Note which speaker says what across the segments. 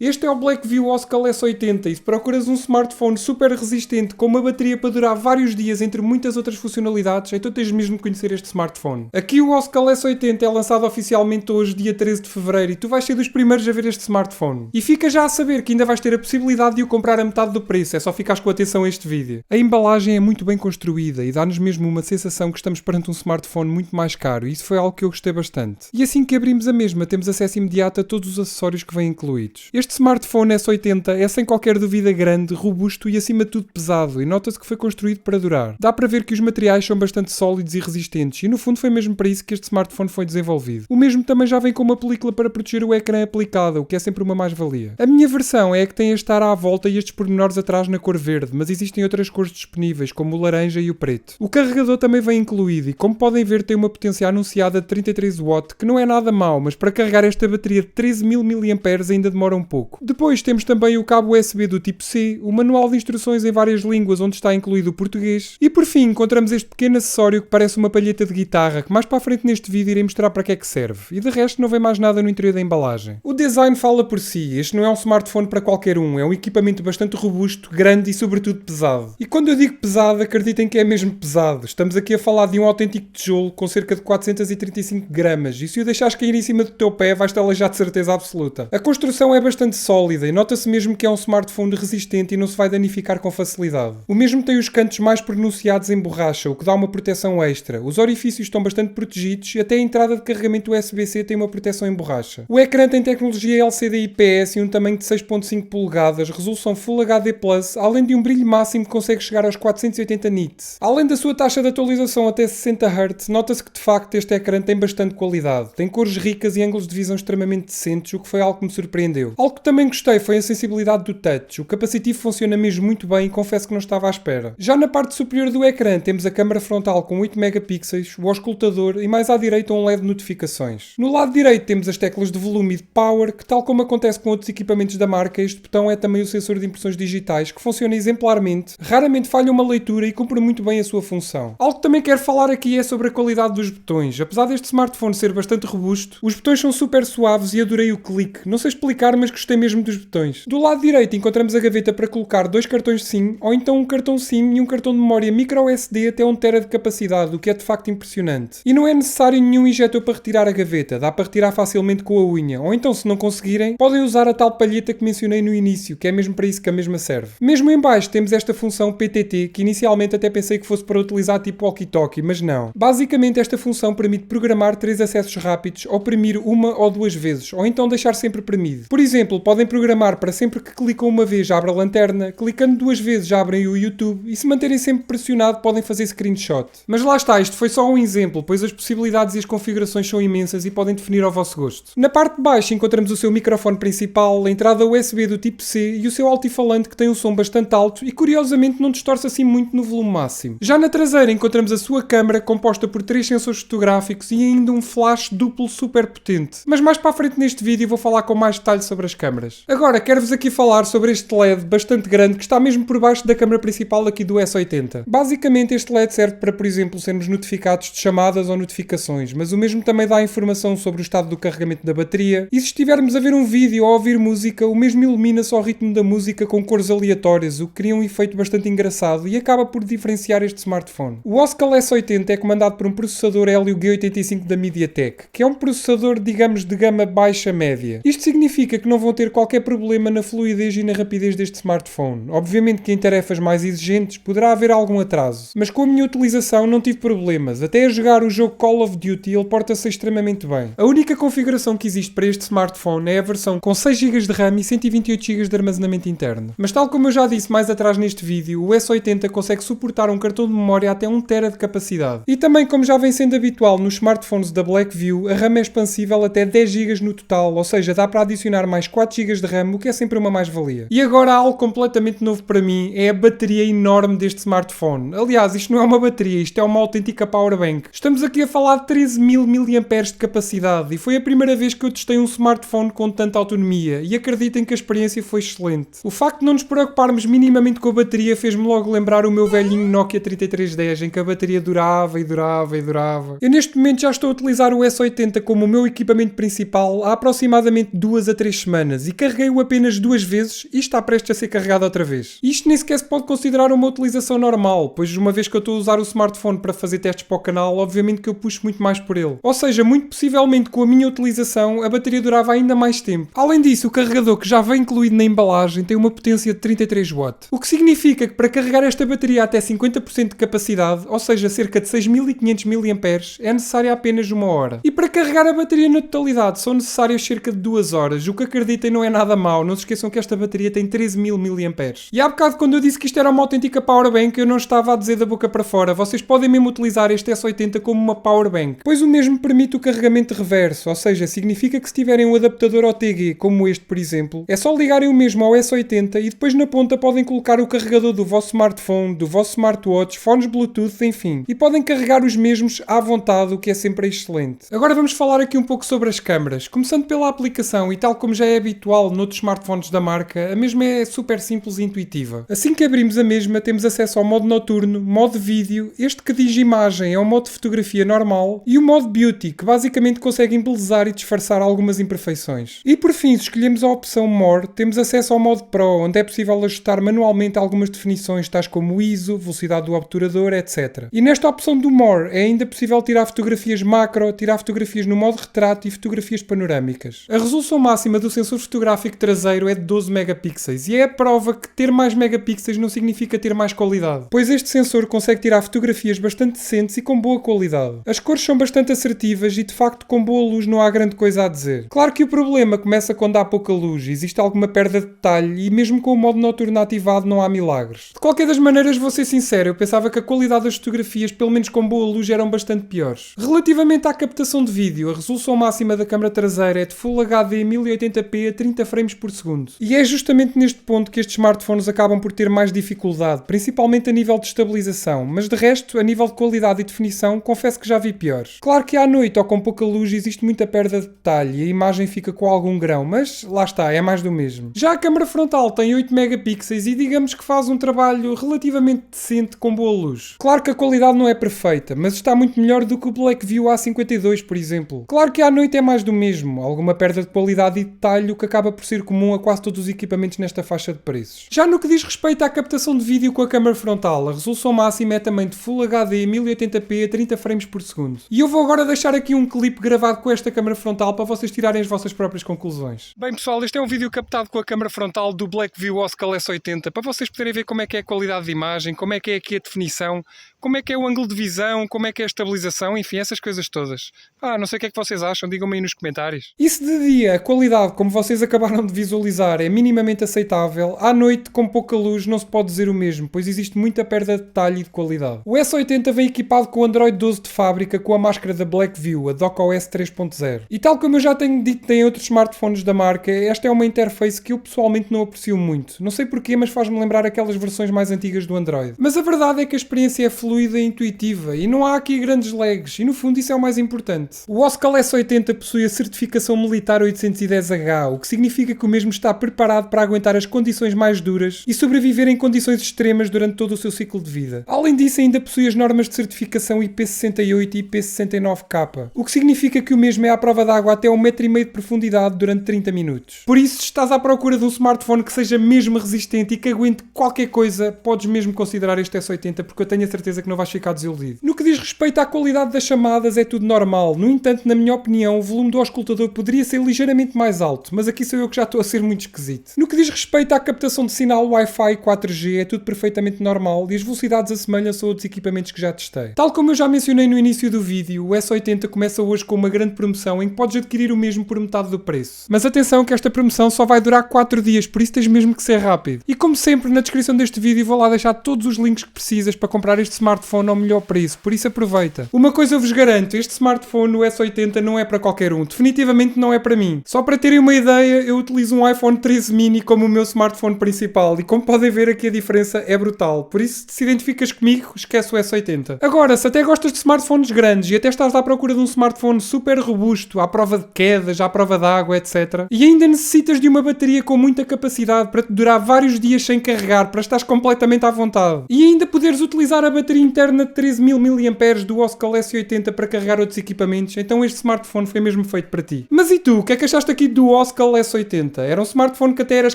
Speaker 1: Este é o Blackview Oscal S80 e se procuras um smartphone super resistente com uma bateria para durar vários dias entre muitas outras funcionalidades, então tens mesmo de conhecer este smartphone. Aqui o Oscal S80 é lançado oficialmente hoje, dia 13 de fevereiro, e tu vais ser dos primeiros a ver este smartphone. E fica já a saber que ainda vais ter a possibilidade de o comprar a metade do preço, é só ficares com atenção a este vídeo. A embalagem é muito bem construída e dá-nos mesmo uma sensação que estamos perante um smartphone muito mais caro, e isso foi algo que eu gostei bastante. E assim que abrimos a mesma, temos acesso imediato a todos os acessórios que vêm incluídos. Este smartphone S80 é sem qualquer dúvida grande, robusto e acima de tudo pesado, e nota-se que foi construído para durar. Dá para ver que os materiais são bastante sólidos e resistentes, e no fundo foi mesmo para isso que este smartphone foi desenvolvido. O mesmo também já vem com uma película para proteger o ecrã aplicada, o que é sempre uma mais-valia. A minha versão é a que tem este ar à volta e estes pormenores atrás na cor verde, mas existem outras cores disponíveis, como o laranja e o preto. O carregador também vem incluído e, como podem ver, tem uma potência anunciada de 33W, que não é nada mau, mas para carregar esta bateria de 13.000 mAh ainda demora um pouco. Depois temos também o cabo USB do tipo C, o manual de instruções em várias línguas onde está incluído o português e por fim encontramos este pequeno acessório que parece uma palheta de guitarra que mais para a frente neste vídeo irei mostrar para que é que serve e de resto não vem mais nada no interior da embalagem. O design fala por si, este não é um smartphone para qualquer um, é um equipamento bastante robusto, grande e sobretudo pesado. E quando eu digo pesado, acreditem que é mesmo pesado, estamos aqui a falar de um autêntico tijolo com cerca de 435 gramas e se o deixares cair em cima do teu pé vais-te alejar de certeza absoluta. A construção é bastante sólida e nota-se mesmo que é um smartphone resistente e não se vai danificar com facilidade. O mesmo tem os cantos mais pronunciados em borracha, o que dá uma proteção extra. Os orifícios estão bastante protegidos e até a entrada de carregamento USB-C tem uma proteção em borracha. O ecrã tem tecnologia LCD IPS e um tamanho de 6.5 polegadas, resolução Full HD+, além de um brilho máximo que consegue chegar aos 480 nits. Além da sua taxa de atualização até 60 Hz, nota-se que de facto este ecrã tem bastante qualidade. Tem cores ricas e ângulos de visão extremamente decentes, o que foi algo que me surpreendeu. Algo que também gostei foi a sensibilidade do touch. O capacitivo funciona mesmo muito bem e confesso que não estava à espera. Já na parte superior do ecrã temos a câmara frontal com 8 megapixels, o auscultador e mais à direita um LED de notificações. No lado direito temos as teclas de volume e de power, que tal como acontece com outros equipamentos da marca, este botão é também o sensor de impressões digitais, que funciona exemplarmente, raramente falha uma leitura e cumpre muito bem a sua função. Algo que também quero falar aqui é sobre a qualidade dos botões. Apesar deste smartphone ser bastante robusto, os botões são super suaves e adorei o clique. Não sei explicar, mas gostei mesmo dos botões. Do lado direito encontramos a gaveta para colocar 2 cartões SIM, ou então um cartão SIM e um cartão de memória microSD até 1TB de capacidade, o que é de facto impressionante. E não é necessário nenhum injetor para retirar a gaveta, dá para retirar facilmente com a unha, ou então se não conseguirem, podem usar a tal palheta que mencionei no início, que é mesmo para isso que a mesma serve. Mesmo em baixo temos esta função PTT, que inicialmente até pensei que fosse para utilizar tipo walkie-talkie, mas não. Basicamente esta função permite programar 3 acessos rápidos, oprimir uma ou 2 vezes, ou então deixar sempre premido. Por exemplo, podem programar para sempre que clicam uma vez abre a lanterna, clicando 2 vezes abrem o YouTube e se manterem sempre pressionado podem fazer screenshot. Mas lá está, isto foi só um exemplo, pois as possibilidades e as configurações são imensas e podem definir ao vosso gosto. Na parte de baixo encontramos o seu microfone principal, a entrada USB do tipo C e o seu altifalante que tem um som bastante alto e curiosamente não distorce assim muito no volume máximo. Já na traseira encontramos a sua câmera composta por 3 sensores fotográficos e ainda um flash duplo super potente. Mas mais para a frente neste vídeo vou falar com mais detalhe sobre as câmaras. Agora quero-vos aqui falar sobre este LED bastante grande que está mesmo por baixo da câmara principal aqui do S80. Basicamente este LED serve para, por exemplo, sermos notificados de chamadas ou notificações, mas o mesmo também dá informação sobre o estado do carregamento da bateria e se estivermos a ver um vídeo ou a ouvir música, o mesmo ilumina-se ao ritmo da música com cores aleatórias, o que cria um efeito bastante engraçado e acaba por diferenciar este smartphone. O Oscal S80 é comandado por um processador Helio G85 da MediaTek, que é um processador, digamos, de gama baixa-média. Isto significa que não vão ter qualquer problema na fluidez e na rapidez deste smartphone. Obviamente que em tarefas mais exigentes poderá haver algum atraso, mas com a minha utilização não tive problemas. Até a jogar o jogo Call of Duty ele porta-se extremamente bem. A única configuração que existe para este smartphone é a versão com 6 GB de RAM e 128 GB de armazenamento interno. Mas tal como eu já disse mais atrás neste vídeo, o S80 consegue suportar um cartão de memória até 1TB de capacidade. E também, como já vem sendo habitual nos smartphones da Blackview, a RAM é expansível até 10 GB no total, ou seja, dá para adicionar mais 4 GB de RAM, o que é sempre uma mais-valia. E agora algo completamente novo para mim é a bateria enorme deste smartphone. Aliás, isto não é uma bateria, isto é uma autêntica powerbank. Estamos aqui a falar de 13.000 mAh de capacidade e foi a primeira vez que eu testei um smartphone com tanta autonomia e acreditem que a experiência foi excelente. O facto de não nos preocuparmos minimamente com a bateria fez-me logo lembrar o meu velhinho Nokia 3310 em que a bateria durava e durava e durava. Eu neste momento já estou a utilizar o S80 como o meu equipamento principal há aproximadamente 2 a 3 semanas semanas e carreguei-o apenas 2 vezes e está prestes a ser carregado outra vez. Isto nem sequer se pode considerar uma utilização normal, pois uma vez que eu estou a usar o smartphone para fazer testes para o canal, obviamente que eu puxo muito mais por ele. Ou seja, muito possivelmente com a minha utilização a bateria durava ainda mais tempo. Além disso, o carregador que já vem incluído na embalagem tem uma potência de 33 watts, o que significa que para carregar esta bateria até 50% de capacidade, ou seja, cerca de 6500 mAh, é necessária apenas 1 hora. E para carregar a bateria na totalidade são necessárias cerca de 2 horas, o que acreditem não é nada mau, não se esqueçam que esta bateria tem 13.000 mAh. E há bocado quando eu disse que isto era uma autêntica powerbank, eu não estava a dizer da boca para fora, vocês podem mesmo utilizar este S80 como uma powerbank, pois o mesmo permite o carregamento reverso, ou seja, significa que se tiverem um adaptador OTG, como este por exemplo, é só ligarem o mesmo ao S80 e depois na ponta podem colocar o carregador do vosso smartphone, do vosso smartwatch, fones Bluetooth, enfim, e podem carregar os mesmos à vontade, o que é sempre excelente. Agora vamos falar aqui um pouco sobre as câmaras, começando pela aplicação e tal como já é habitual noutros smartphones da marca, a mesma é super simples e intuitiva. Assim que abrimos a mesma temos acesso ao modo noturno, modo vídeo, este que diz imagem é o modo de fotografia normal e o modo beauty, que basicamente consegue embelezar e disfarçar algumas imperfeições. E por fim, se escolhemos a opção More, temos acesso ao modo Pro, onde é possível ajustar manualmente algumas definições, tais como o ISO, velocidade do obturador, etc. E nesta opção do More é ainda possível tirar fotografias macro, tirar fotografias no modo retrato e fotografias panorâmicas. A resolução máxima do sensor fotográfico traseiro é de 12 megapixels e é a prova que ter mais megapixels não significa ter mais qualidade, pois este sensor consegue tirar fotografias bastante decentes e com boa qualidade. As cores são bastante assertivas e de facto com boa luz não há grande coisa a dizer. Claro que o problema começa quando há pouca luz, existe alguma perda de detalhe e mesmo com o modo noturno ativado não há milagres. De qualquer das maneiras, vou ser sincero, eu pensava que a qualidade das fotografias, pelo menos com boa luz, eram bastante piores. Relativamente à captação de vídeo, a resolução máxima da câmara traseira é de Full HD 1080p a 30 frames por segundo. E é justamente neste ponto que estes smartphones acabam por ter mais dificuldade, principalmente a nível de estabilização, mas de resto, a nível de qualidade e definição, confesso que já vi piores. Claro que à noite ou com pouca luz existe muita perda de detalhe e a imagem fica com algum grão, mas lá está, é mais do mesmo. Já a câmara frontal tem 8 megapixels e digamos que faz um trabalho relativamente decente com boa luz. Claro que a qualidade não é perfeita, mas está muito melhor do que o Blackview A52, por exemplo. Claro que à noite é mais do mesmo, alguma perda de qualidade e detalhe, o que acaba por ser comum a quase todos os equipamentos nesta faixa de preços. Já no que diz respeito à captação de vídeo com a câmara frontal, a resolução máxima é também de Full HD 1080p a 30 frames por segundo. E eu vou agora deixar aqui um clipe gravado com esta câmara frontal para vocês tirarem as vossas próprias conclusões. Bem pessoal, este é um vídeo captado com a câmara frontal do Blackview Oscar S80 para vocês poderem ver como é que é a qualidade de imagem, como é que é aqui a definição, como é que é o ângulo de visão, como é que é a estabilização, enfim, essas coisas todas. Não sei o que é que vocês acham, digam-me aí nos comentários. E se de dia a qualidade, como vocês acabaram de visualizar, é minimamente aceitável, à noite, com pouca luz, não se pode dizer o mesmo, pois existe muita perda de detalhe e de qualidade. O S80 vem equipado com o Android 12 de fábrica com a máscara da Blackview, a DocOS 3.0. E tal como eu já tenho dito em outros smartphones da marca, esta é uma interface que eu pessoalmente não aprecio muito. Não sei porquê, mas faz-me lembrar aquelas versões mais antigas do Android. Mas a verdade é que a experiência é fluida e intuitiva e não há aqui grandes lags e no fundo isso é o mais importante. O Oscar S80 possui a certificação militar 810H, o que significa que o mesmo está preparado para aguentar as condições mais duras e sobreviver em condições extremas durante todo o seu ciclo de vida. Além disso, ainda possui as normas de certificação IP68 e IP69K, o que significa que o mesmo é à prova d'água até 1,5 m de profundidade durante 30 minutos. Por isso, se estás à procura de um smartphone que seja mesmo resistente e que aguente qualquer coisa, podes mesmo considerar este S80, porque eu tenho a certeza que não vais ficar desiludido. No que diz respeito à qualidade das chamadas, é tudo normal. No entanto, na minha opinião, o volume do auscultador poderia ser ligeiramente mais alto, mas aqui sou eu que já estou a ser muito esquisito. No que diz respeito à captação de sinal Wi-Fi 4G, é tudo perfeitamente normal e as velocidades assemelham-se a outros equipamentos que já testei. Tal como eu já mencionei no início do vídeo, o S80 começa hoje com uma grande promoção em que podes adquirir o mesmo por metade do preço. Mas atenção que esta promoção só vai durar 4 dias, por isso tens mesmo que ser rápido. E como sempre, na descrição deste vídeo vou lá deixar todos os links que precisas para comprar este smartphone ao melhor preço, por isso aproveita. Uma coisa eu vos garanto, este smartphone, o S80, não é para qualquer um. Definitivamente não é para mim. Só para terem uma ideia, eu utilizo um iPhone 13 mini como o meu smartphone principal e como podem ver aqui a diferença é brutal. Por isso, se identificas comigo, esquece o S80. Agora, se até gostas de smartphones grandes e até estás à procura de um smartphone super robusto, à prova de quedas, à prova de água, etc. e ainda necessitas de uma bateria com muita capacidade para te durar vários dias sem carregar, para estares completamente à vontade. E ainda poderes utilizar a bateria interna de 13.000 mAh do Oscar S80 para carregar outros equipamentos, então este smartphone foi mesmo feito para ti. Mas e tu? O que é que achaste aqui do Oscar Oscal S80? Era um smartphone que até eras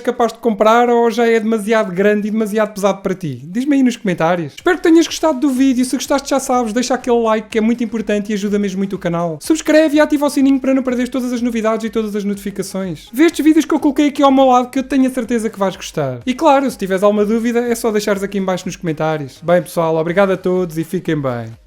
Speaker 1: capaz de comprar ou já é demasiado grande e demasiado pesado para ti? Diz-me aí nos comentários. Espero que tenhas gostado do vídeo. Se gostaste, já sabes, deixa aquele like que é muito importante e ajuda mesmo muito o canal. Subscreve e ativa o sininho para não perderes todas as novidades e todas as notificações. Vê estes vídeos que eu coloquei aqui ao meu lado que eu tenho a certeza que vais gostar. E claro, se tiveres alguma dúvida é só deixares aqui em baixo nos comentários. Bem pessoal, obrigado a todos e fiquem bem.